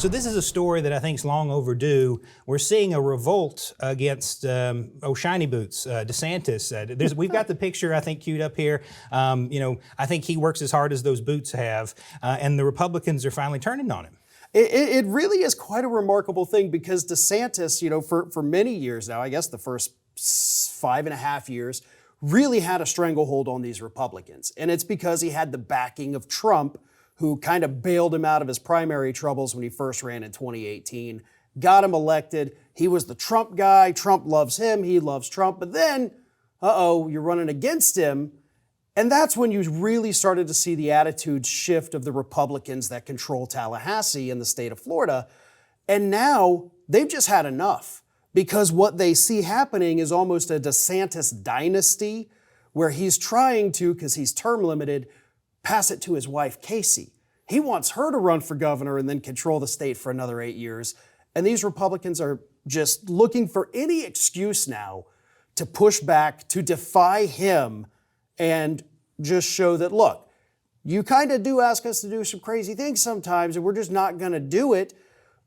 So this is a story that I think is long overdue. We're seeing a revolt against Shiny Boots, DeSantis. We've got the picture, I think, queued up here. I think he works as hard as those boots have, and the Republicans are finally turning on him. It really is quite a remarkable thing because DeSantis, for many years now, I guess the first 5.5 years, really had a stranglehold on these Republicans. And it's because he had the backing of Trump, who kind of bailed him out of his primary troubles when he first ran in 2018, got him elected. He was the Trump guy. Trump loves him. He loves Trump. But then, you're running against him. And that's when you really started to see the attitude shift of the Republicans that control Tallahassee in the state of Florida. And now they've just had enough because what they see happening is almost a DeSantis dynasty where he's trying to, because he's term limited, pass it to his wife, Casey. He wants her to run for governor and then control the state for another 8 years. And these Republicans are just looking for any excuse now to push back, to defy him, and just show that, look, you kind of do ask us to do some crazy things sometimes, and we're just not going to do it.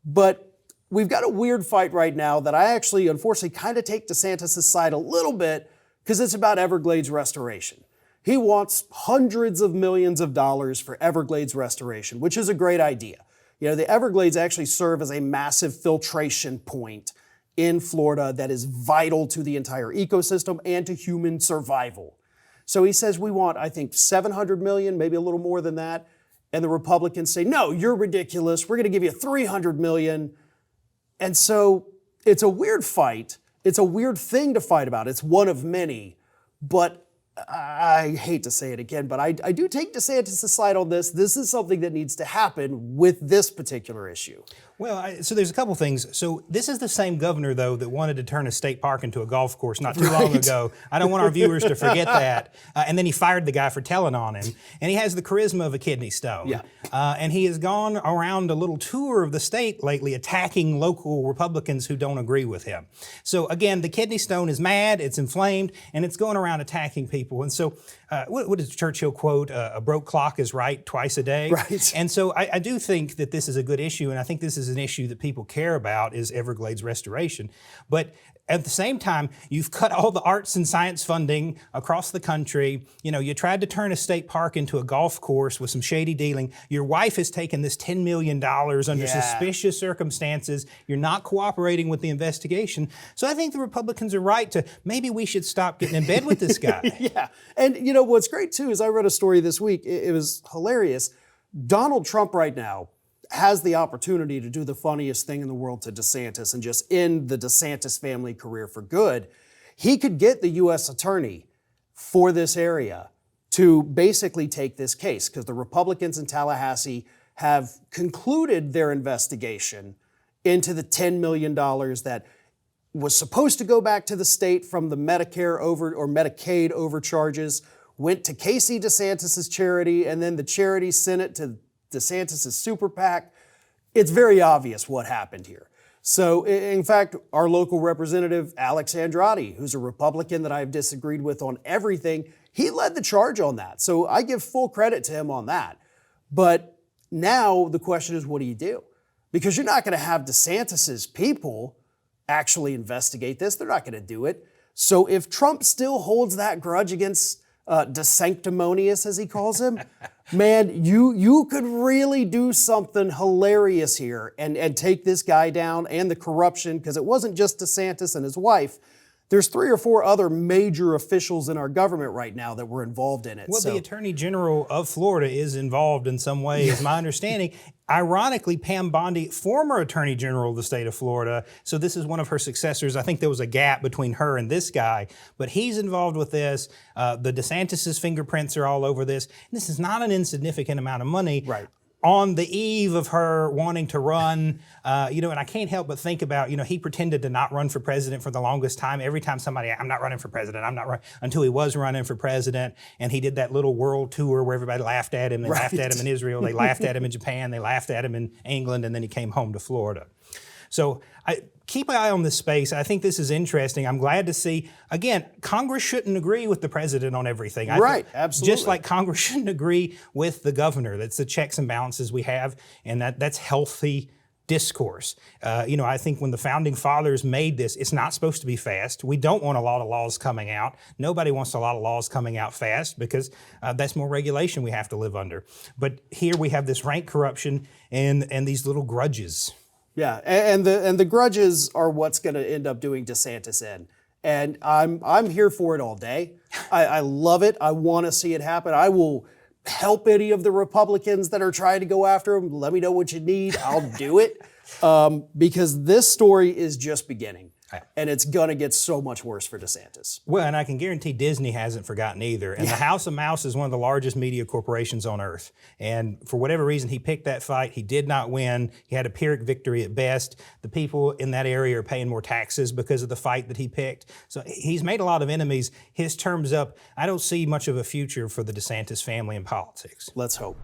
But we've got a weird fight right now that I actually, unfortunately, kind of take DeSantis' side a little bit because it's about Everglades restoration. He wants hundreds of millions of dollars for Everglades restoration, which is a great idea. The Everglades actually serve as a massive filtration point in Florida that is vital to the entire ecosystem and to human survival. So he says we want, I think, $700 million, maybe a little more than that. And the Republicans say, no, you're ridiculous. We're going to give you $300 million. And so it's a weird fight. It's a weird thing to fight about. It's one of many. But I hate to say it again, but I do take DeSantis' side on this. This is something that needs to happen with this particular issue. Well, so there's a couple things. So this is the same governor, though, that wanted to turn a state park into a golf course not too long ago. I don't want our viewers to forget that. And then he fired the guy for telling on him. And he has the charisma of a kidney stone. Yeah. And he has gone around a little tour of the state lately attacking local Republicans who don't agree with him. So again, the kidney stone is mad, it's inflamed, and it's going around attacking people. And so what does Churchill quote? A broke clock is right twice a day. Right. And so I do think that this is a good issue, and I think this is an issue that people care about is Everglades restoration. But at the same time, you've cut all the arts and science funding across the country. You tried to turn a state park into a golf course with some shady dealing. Your wife has taken this $10 million under suspicious circumstances. You're not cooperating with the investigation. So I think the Republicans are right to maybe we should stop getting in bed with this guy. Yeah. And what's great too is I read a story this week. It was hilarious. Donald Trump right now has the opportunity to do the funniest thing in the world to DeSantis and just end the DeSantis family career for good. He could get the U.S. attorney for this area to basically take this case because the Republicans in Tallahassee have concluded their investigation into the $10 million that was supposed to go back to the state from the Medicaid overcharges, went to Casey DeSantis' charity, and then the charity sent it to DeSantis' super PAC. It's very obvious what happened here. So, in fact, our local representative, Alex Andrade, who's a Republican that I've disagreed with on everything, he led the charge on that. So I give full credit to him on that. But now the question is, what do you do? Because you're not going to have DeSantis' people actually investigate this. They're not going to do it. So if Trump still holds that grudge against DeSanctimonious, as he calls him, man, you could really do something hilarious here and take this guy down and the corruption, because it wasn't just DeSantis and his wife. There's 3 or 4 other major officials in our government right now that were involved in it. Well, the Attorney General of Florida is involved in some way, is my understanding. Ironically, Pam Bondi, former Attorney General of the state of Florida, so this is one of her successors. I think there was a gap between her and this guy, but he's involved with this. The DeSantis' fingerprints are all over this. This is not an insignificant amount of money. Right. On the eve of her wanting to run, and I can't help but think about, he pretended to not run for president for the longest time. Every time somebody, I'm not running for president, I'm not running, until he was running for president, and he did that little world tour where everybody laughed at him. They laughed at him in Israel, they laughed at him in Japan, they laughed at him in England, and then he came home to Florida. So keep an eye on this space. I think this is interesting. I'm glad to see, again, Congress shouldn't agree with the president on everything. Right, absolutely. Just like Congress shouldn't agree with the governor. That's the checks and balances we have, and that's healthy discourse. I think when the founding fathers made this, it's not supposed to be fast. We don't want a lot of laws coming out. Nobody wants a lot of laws coming out fast because that's more regulation we have to live under. But here we have this rank corruption and these little grudges. Yeah, and the grudges are what's going to end up doing DeSantis in. And I'm here for it all day. I love it. I want to see it happen. I will help any of the Republicans that are trying to go after him. Let me know what you need. I'll do it. Because this story is just beginning. And it's going to get so much worse for DeSantis. Well, and I can guarantee Disney hasn't forgotten either. And the House of Mouse is one of the largest media corporations on earth. And for whatever reason, he picked that fight. He did not win. He had a Pyrrhic victory at best. The people in that area are paying more taxes because of the fight that he picked. So he's made a lot of enemies. His term's up. I don't see much of a future for the DeSantis family in politics. Let's hope.